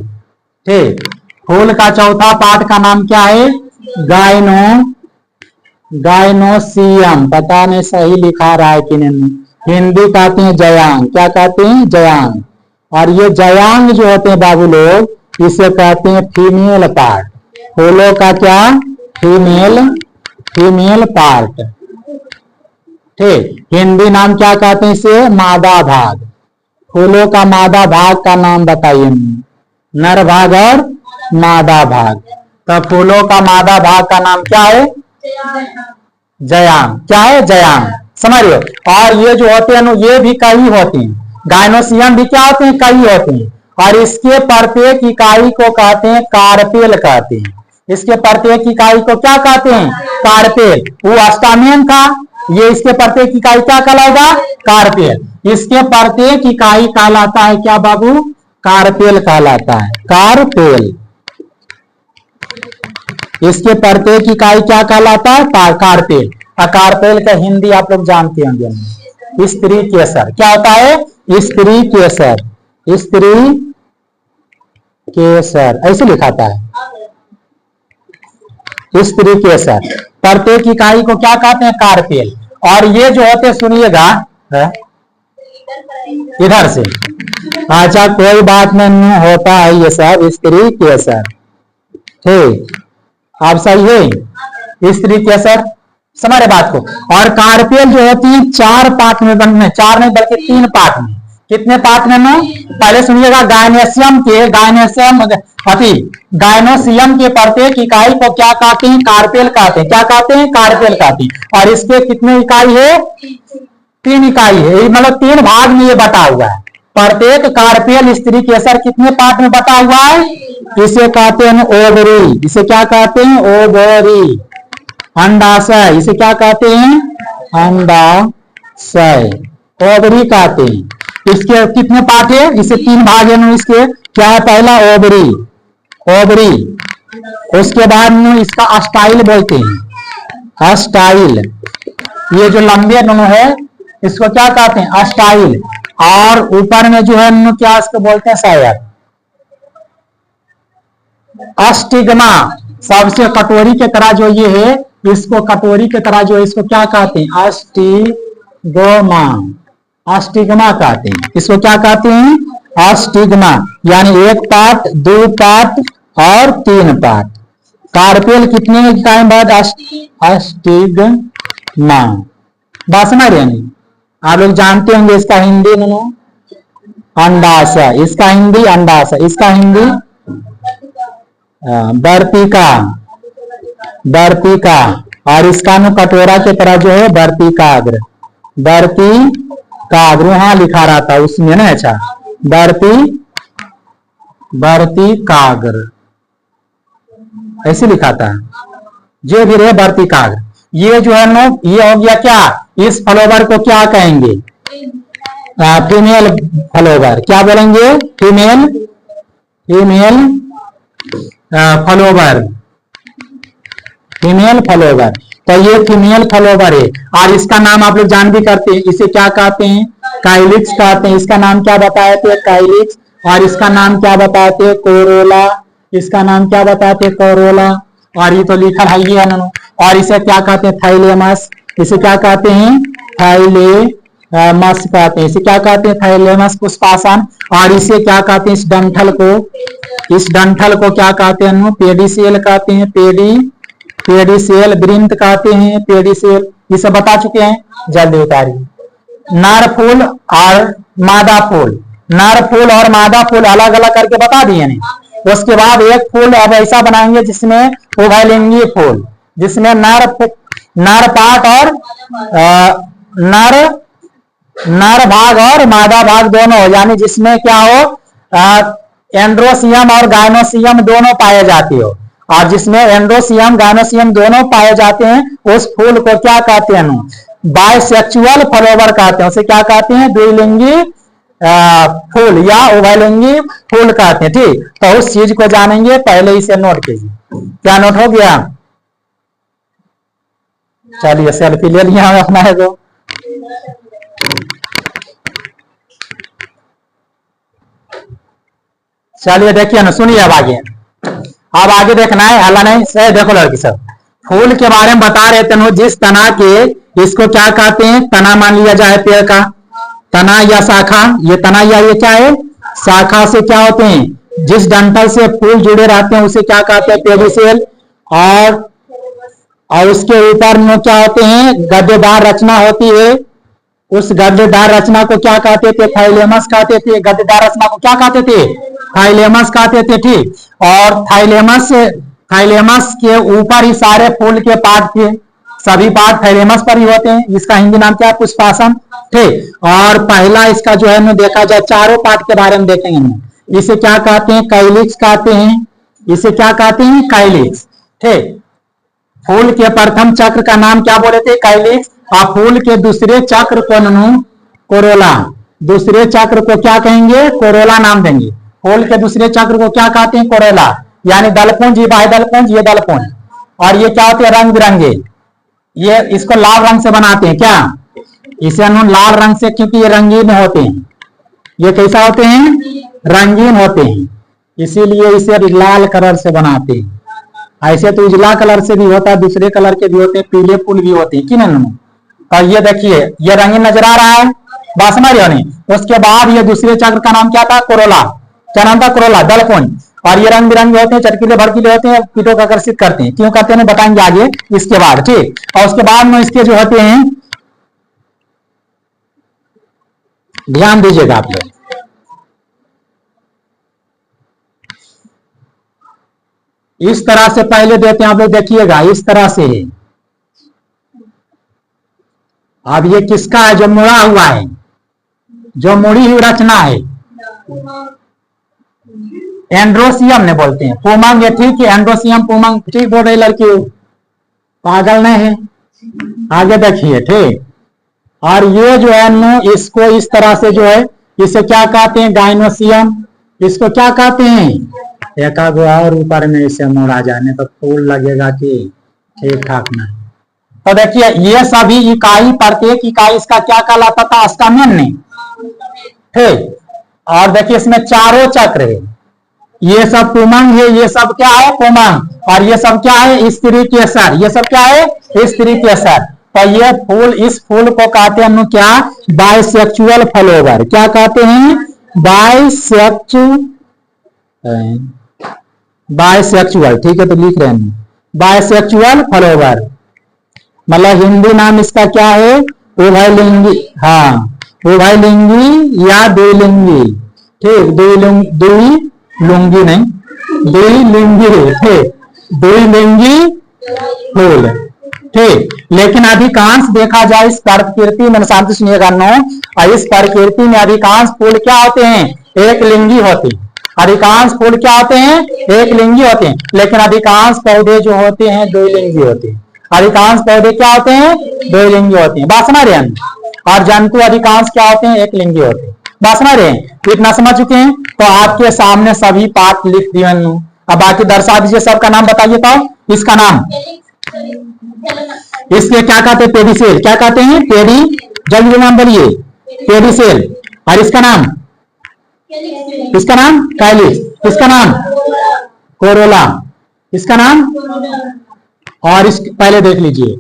S1: ठीक। फूल का चौथा पार्ट का नाम क्या है? गाइनोसियम। पता नहीं सही लिखा रहा है कि नहीं। हिंदी कहते हैं जयांग। क्या कहते हैं? जयांग। और ये जयांग जो होते हैं बाबू लोग, इसे कहते हैं फीमेल पार्ट। फूलों का क्या? फीमेल पार्ट, ठीक। हिंदी नाम क्या कहते हैं इसे? मादा भाग। फूलों का मादा भाग का नाम बताइए। नर भाग और मादा भाग। तो फूलों का मादा भाग का नाम क्या है? जयांग। क्या है? जयांग, समझ लो। और ये जो होते हैं ये भी कई होते हैं। गाइनोसियम भी क्या होते हैं? कई होते हैं। और इसके प्रत्येक इकाई को कहते हैं कार्पेल कहते हैं। इसके प्रत्येक इकाई को क्या कहते हैं? कार्पेल। वो अस्टामियम था, ये इसके प्रत्येक इकाई क्या कहलाएगा? कार्पेल। इसके प्रत्येक इकाई कहलाता है क्या बाबू? कार्पेल कहलाता है। कार्पेल। इसके प्रत्येक इकाई क्या कहलाता है? कार्पेल। कार्पेल का हिंदी आप लोग जानते होंगे, स्त्री केसर। क्या होता है? स्त्री केसर। स्त्री केसर ऐसे लिखाता है, स्त्री केसर। प्रत्येक इकाई को क्या कहते हैं? कार्पेल। और ये जो होते, सुनिएगा इधर से, अच्छा कोई बात नहीं, होता है ये सब स्त्री केसर, ठीक। आप सही है, स्त्री केसर, समझ बात को। और कार्पेल जो होती है 4 पार्ट में बनने, 4 नहीं बल्कि 3 पार्ट में। कितने पार्ट में? पहले सुनिएगा, गाइनोसियम के प्रत्येक इकाई को क्या कहते हैं? कार्पेल कहते हैं। क्या कहते हैं? कार्पेल कहते हैं। और इसके कितने इकाई है? 3 इकाई है, मतलब 3 भाग में ये बटा हुआ है। प्रत्येक कार्पेल स्त्री केसर कितने पार्ट में बटा हुआ है? इसे कहते हैं ओवरी। इसे क्या कहते हैं? ओवरी। अंडाशय, इसे क्या कहते हैं? अंडाशय, ओवरी कहते हैं। इसके कितने पार्ट है? इसे 3 भाग है। इसके क्या है? पहला ओवरी, उसके बाद में इसका अस्टाइल बोलते हैं, अस्टाइल। ये जो लंबे दोनों है इसको क्या कहते हैं? अस्टाइल। और ऊपर में जो है क्या इसको बोलते हैं? शायद अस्टिग्मा। सबसे कटोरी के तरह जो ये है, इसको कटोरी के तरह जो है इसको क्या कहते हैं? अस्टिग्मा। अस्टिग्मा कहते हैं। इसको क्या कहते हैं? अस्टिग्मा। यानी 1 पार्ट, 2 पार्ट और 3 पार्ट। कार्पेल कितने टाइम बाद? अस्टिग्मा। बात समझ रहे हैं? आप लोग जानते होंगे इसका हिंदी अंडाशय, इसका हिंदी अंडाशय, इसका हिंदी बर्तिका, बर्तिका। और इसका कटोरा की तरह जो है बर्तिकाग्र, बर्तिकाग्र वहां लिखा रहता है उसमें ना। अच्छा, बर्तिकाग्र ऐसे लिखा था, जो भी रहे बर्तिकाग्र। ये जो है ना, ये हो गया क्या? इस फ्लावर को क्या कहेंगे? Female flower. क्या बोलेंगे? Female, female flower, female flower. तो ये फीमेल फ्लावर है। और इसका नाम आप लोग जान भी करते हैं, इसे क्या कहते हैं? काइलिक्स कहते हैं। इसका नाम क्या बताए थे? काइलिक्स। और इसका नाम क्या बताए थे? कोरोला। इसका नाम क्या बताते हैं? कोरोला। और ये तो लिखा है ये है। और इसे क्या कहते हैं? थाइलेमस। इसे क्या कहते हैं? थाइलेमस कहते हैं। इसे क्या कहते हैं? थाइलेमस पुष्पासन। और इसे क्या कहते हैं? इस डंठल को, इस डंठल को क्या कहते हैं? पेडिसेल कहते हैं। पेडिसेल। वृंत कहते हैं, पेडिसेल। ये सब बता चुके हैं, जल्दी उतारिए। नर फूल और मादा फूल, नर फूल और मादा फूल अलग अलग करके बता दिए नहीं। उसके बाद एक फूल अब ऐसा बनाएंगे जिसमें उभयलिंगी फूल, जिसमें नर पार्ट और नर भाग और मादा भाग दोनों, यानी जिसमें क्या हो? एंड्रोसियम और गायनोसियम दोनों पाए जाते हो। और जिसमें एंड्रोसियम गायनोसियम दोनों पाए जाते हैं, उस फूल को क्या कहते हैं? बाइसेक्सुअल फ्लावर कहते हैं। उसे क्या कहते हैं? द्विलिंगी फूल या उभयलिंगी फूल कहते हैं। ठीक, तो उस चीज को जानेंगे, पहले इसे नोट कीजिए। क्या नोट हो गया? चलिए सेल्फी ले लिया अपना है तो। चलिए देखिए ना, सुनिए अब आगे। अब आगे देखना है, हल्ला नहीं सही। देखो लड़की सब, फूल के बारे में बता रहे थे। जिस तना के, इसको क्या कहते हैं? तना मान लिया जाए पेड़ का, तना या शाखा। ये तना या ये क्या है? शाखा से क्या होते हैं? जिस डंठल से फूल जुड़े रहते हैं उसे क्या कहते हैं? पेडिसेल। और उसके ऊपर में क्या होते हैं? गड्ढेदार रचना होती है। उस गड्ढेदार रचना को क्या कहते थे? थाइलेमस कहते थे। गड्ढेदार रचना को क्या कहते थे? थाइलेमस कहते थे। ठीक, और थाइलेमस के ऊपर ही सारे फूल के पार्ट थे, सभी पार्ट थाइलेमस पर ही होते हैं। इसका हिंदी नाम क्या है? पुष्पासन। ठीक, और पहला इसका जो है ना, देखा जाए चारों पार्ट के बारे में देखेंगे। इसे क्या कहते हैं? काइलिक्स कहते हैं। इसे क्या कहते हैं? काइलिक्स। ठीक, फूल के प्रथम चक्र का नाम क्या बोले थे? काइलिक्स। और फूल के दूसरे चक्र को कोरोला। दूसरे चक्र को क्या कहेंगे? कोरोला नाम देंगे। फूल के दूसरे चक्र को क्या कहते हैं? कोरोला। यानी दलपुंज, ये बाह्य दलपुंज, ये दलपुंज। और ये क्या होते हैं? रंग बिरंगे। ये इसको लाल रंग से बनाते हैं क्या? इसे लाल रंग से, क्योंकि ये रंगीन होते हैं। ये कैसा होते हैं? रंगीन होते हैं, इसीलिए इसे लाल कलर से बनाते हैं। ऐसे तो उजला कलर से भी होता है, दूसरे कलर के भी होते हैं, पीले फूल भी होते हैं कि नहीं। और ये देखिए, ये रंगीन नजर आ रहा है, बात समझ रहे हो नहीं? उसके बाद ये दूसरे चक्र का नाम क्या था? कोरोला। क्या नाम था? कोरोला, दलपुंज। और ये रंग बिरंगे होते हैं, चटकीले भड़कीले होते हैं, कीटों को आकर्षित करते हैं। क्यों करते हैं बताएंगे आगे इसके बाद। ठीक, और उसके बाद में इसके जो होते हैं, ध्यान दीजिएगा आप लोग। इस तरह से पहले देते हैं, आप लोग देखिएगा, इस तरह से है। अब ये किसका है? जो मुड़ा हुआ है, जो मुड़ी हुई रचना है, एंड्रोसियम ने बोलते हैं। पुमंग है, ठीक है, एंड्रोसियम पुमंग, ठीक बोल रही लड़की, पागल नहीं है। आगे देखिए, ठीक। और ये जो है न, इसको इस तरह से जो है, इसे क्या कहते हैं? गाइनोसियम। इसको क्या कहते हैं? एक और ऊपर में इसे मोड़ा जाने तो फूल लगेगा कि ठीक ठाक नहीं। तो देखिए, ये सभी इकाई, प्रत्येक इकाई इसका क्या कहलाता था? स्टैमेन ने। ठीक, और देखिए इसमें चारों चक्र है। ये सब पुमंग है, ये सब क्या है? पुमंग। और ये सब क्या है, स्त्री केसर। ये सब क्या है, स्त्री केसर। तो ये फूल, इस फूल को कहते हैं क्या, बाइसेक्सुअल फ्लावर। क्या कहते हैं, बाइसेक्सुअल। ठीक है, तो लिख रहे हैं बाइसेक्सुअल फ्लावर, मतलब हिंदी नाम इसका क्या है, उभयलिंगी। हाँ, उभयलिंगी या द्विलिंगी। ठीक, द्विलिंगी नहीं, द्विलिंगी। ठीक, द्विलिंगी फूल। ठीक, लेकिन अधिकांश देखा जाए इस प्रकृति में, शांति सुनिएगा नो, और इस प्रकृति में अधिकांश फूल क्या होते हैं, एक लिंगी होते हैं। अधिकांश फूल क्या होते हैं, एक लिंगी होते हैं, लेकिन अधिकांश पौधे जो होते हैं दो लिंगी होते हैं। अधिकांश पौधे क्या होते हैं, दो लिंगी होते हैं। बात समझ रहे हैं। और जंतु अधिकांश क्या होते हैं, एक लिंगी होते हैं। बात समझ रहे हैं, इतना समझ चुके हैं। तो आपके सामने सभी पाठ लिख दिए। अब बाकी दर्शा दीजिए, सबका नाम बताइए। तो इसका नाम, इसके क्या कहते हैं, पेडिसेल। क्या कहते हैं, पेडी, जल्दी नाम बोलिए, पेडिसेल। और इसका नाम, इसका नाम कैलिस, इसका नाम कोरोला, इसका नाम। और इस पहले देख लीजिए,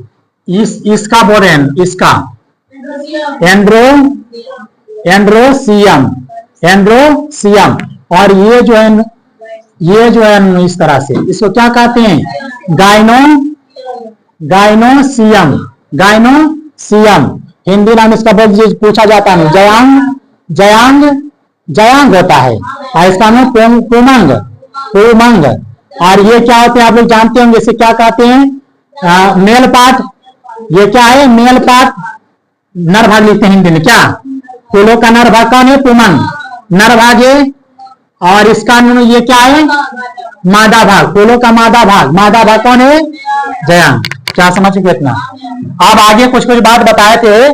S1: इसका बोरेन, इसका एंड्रोसियम, एंड्रोसियम। और ये जो है इस तरह से, इसको क्या कहते हैं, गाइनोसियम, गाइनोसियम। हिंदी नाम इसका बहुत पूछा जाता है, जयांग होता है। और इसका नाम पुमंग, पुमंग। और ये क्या होते हैं, आप लोग जानते होंगे, इसे क्या कहते हैं, मेल पाट। ये क्या है, मेल पाट, नर भाग लिखते हैं हिंदी में। क्या, फूलों का नर भाग कौन है, पुमंग, नर भाग है। और इसका ये क्या है, मादा भाग, फूलों का मादा भाग, मादा भाग कौन है, जयांग। क्या समझ चुके इतना। अब आगे कुछ कुछ बात बताए थे।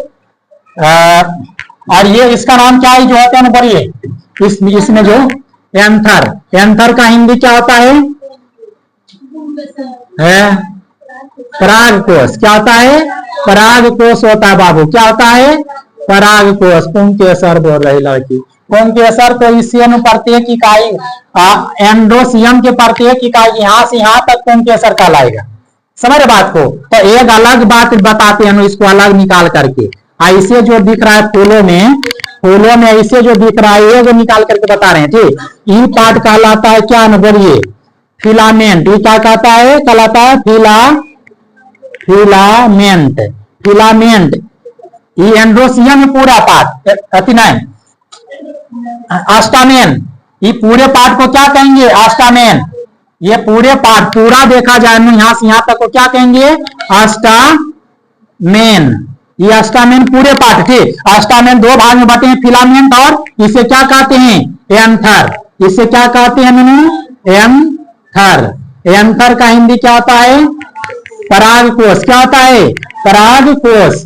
S1: और ये इसका नाम क्या है जो होता है, बढ़िए इसमें जो एंथर, एंथर का हिंदी क्या होता है, परागकोश। क्या होता है, परागकोश होता है बाबू। क्या होता है, परागकोश। पुंकेसर बोल रही लड़की, पुंकेसर। तो इससे प्रत्येक इकाई, एंडोसियम के प्रत्येक इकाई यहाँ से यहाँ तक पुंकेसर कहलाएगा। समझ रहे बात को। तो एक अलग बात बताते हैं, इसको अलग निकाल करके। ऐसे जो दिख रहा है फूलों में ऐसे जो दिख रहा है, ये जो निकाल करके बता रहे हैं। ठीक, ये पार्ट कहलाता है क्या, न बोलिए, फिलामेंट। ये क्या कहता है, कहलाता है फिलामेंट, फिलामेंट। ये एंड्रोसियम पूरा पार्ट, अतिनयन, आस्टामेन। ये पूरे पार्ट को क्या कहेंगे, आस्टामेन। ये पूरे पार्ट पूरा देखा जाए यहाँ से यहाँ तक को क्या कहेंगे, आस्टामेन। ये आस्टामेन पूरे पार्ट। ठीक, आस्टामेन दो भाग में बटे हैं, फिलामेंट और इसे क्या कहते हैं, एंथर। इसे क्या कहते हैं, एंथर। एंथर का हिंदी क्या होता है, परागकोश। क्या होता है, परागकोश,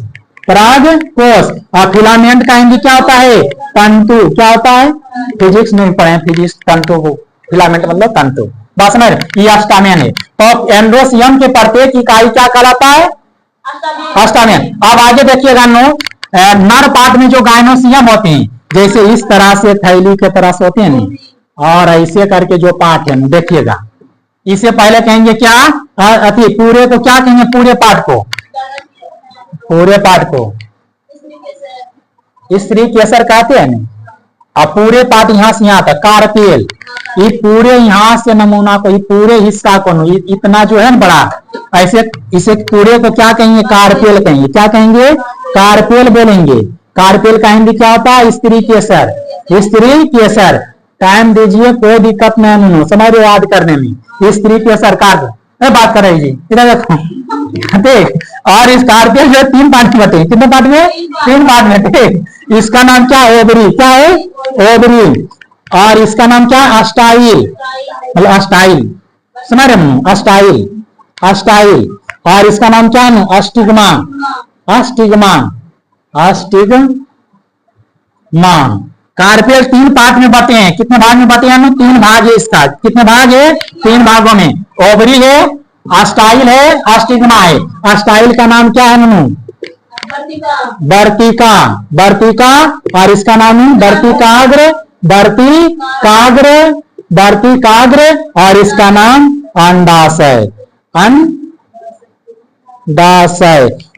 S1: परागकोश। और फिलामेंट का हिंदी क्या होता है, तंतु। क्या होता है, फिजिक्स में पढ़े, फिजिक्स, तंतु को फिलामेंट मतलब तंतु। बात समझ, ये आस्टामेन है। तो एंड्रोसियम के प्रत्येक इकाई क्या कहलाता है, आस्टामेन। अब आगे देखिएगा नर पार्ट में जो गाइनोसियम होते हैं, जैसे इस तरह से थैली के तरह से होते हैं, और ऐसे करके जो पार्ट है देखिएगा, इसे पहले कहेंगे क्या, अति पूरे को क्या कहेंगे, पूरे पार्ट को, पूरे पार्ट को स्त्री केसर कहते हैं। अब पूरे पार्ट यहाँ से यहाँ तक कार्पेल। ये पूरे यहाँ से नमूना को, ये पूरे हिस्सा को, इतना जो है ना बड़ा, ऐसे इसे पूरे को क्या कहेंगे, कार्पेल कहेंगे। क्या कहेंगे, कार्पेल बोलेंगे। कार्पेल का हिंदी क्या होता है, स्त्री केसर, स्त्री केसर। टाइम दीजिए, कोई दिक्कत नहीं, समझ रहे याद करने में। स्त्री केसर कार्य बात कर रही जी, इधर देखो। ठीक, और इस कार्पेल जो 3 पार्ट में बटे, कितने पार्ट में, 3 पार्ट में। ठीक, इसका नाम क्या है, ओवरी। क्या है, ओवरी। और इसका नाम क्या है, अस्टाइल, मतलब अस्टाइल। समझ रहे, अस्टाइल, अस्टाइल। और इसका नाम क्या है, अस्टिग्मा, अस्टिग्मा, अस्टिग्मा। कार्पेल 3 पार्ट में बटे हैं। कितने भाग में बटे हैं, 3 भाग है इसका। कितने भाग है, 3 भागों में। ओवरी है, अस्टाइल है, अस्टिग्मा है। अस्टाइल का नाम क्या है, ननू, वर्तिका, वर्तिका। और इसका नाम है वर्तिकाग्र, वर्तिकाग्र वर्तिकाग्र और इसका नाम अंडाशय। अंडाशय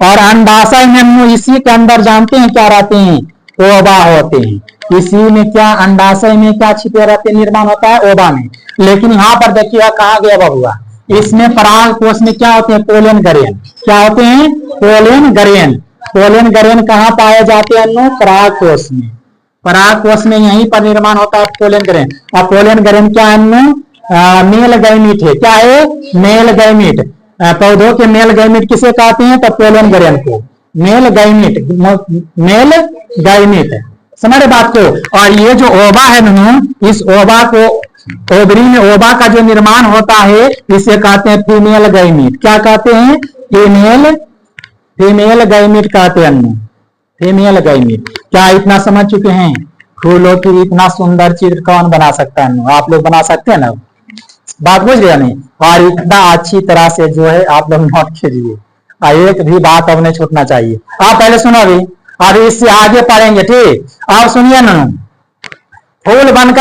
S1: और अंडाशय में हम इसी के अंदर जानते हैं क्या रहते हैं, ओवा होते हैं। इसी में क्या अंडाशय में क्या छिपे रहते निर्माण होता है, ओवा में। लेकिन यहाँ पर देखिएगा कहा गया बबुआ, इसमें पराग कोष में क्या होते हैं, पोलन ग्रेन। क्या होते हैं, पोलन ग्रेन। पोलन ग्रेन कहाँ पाए जाते हैं, पराग कोष में। पराग कोष में यहीं पर निर्माण होता है पोलन ग्रेन। और पोलन ग्रेन क्या है, मेल गैमीट है। क्या है, मेल गैमीट। पौधों के मेल गैमीट किसे कहते हैं, तो पोलन ग्रेन को मेल गैमीट, मेल गैमीट। समझ बात को। और ये जो ओवा है ना, इस ओवा को, ओवरी में ओवा का जो निर्माण होता है इसे कहते हैं फीमेल गैमीट। क्या कहते हैं, फीमेल गैमीट कहते हैं, फीमेल गैमीट। क्या इतना समझ चुके हैं। फूलों की इतना सुंदर चित्र कौन बना सकता है, आप लोग बना सकते हैं ना, बात बुझ गया नहीं। और इतना अच्छी तरह से जो है आप लोग नोट कीजिए, एक भी बात अब नहीं छूटना चाहिए। आप पहले सुनो अभी, इससे आगे पढ़ेंगे, ठीक। आप सुनिए ना, फूल बनकर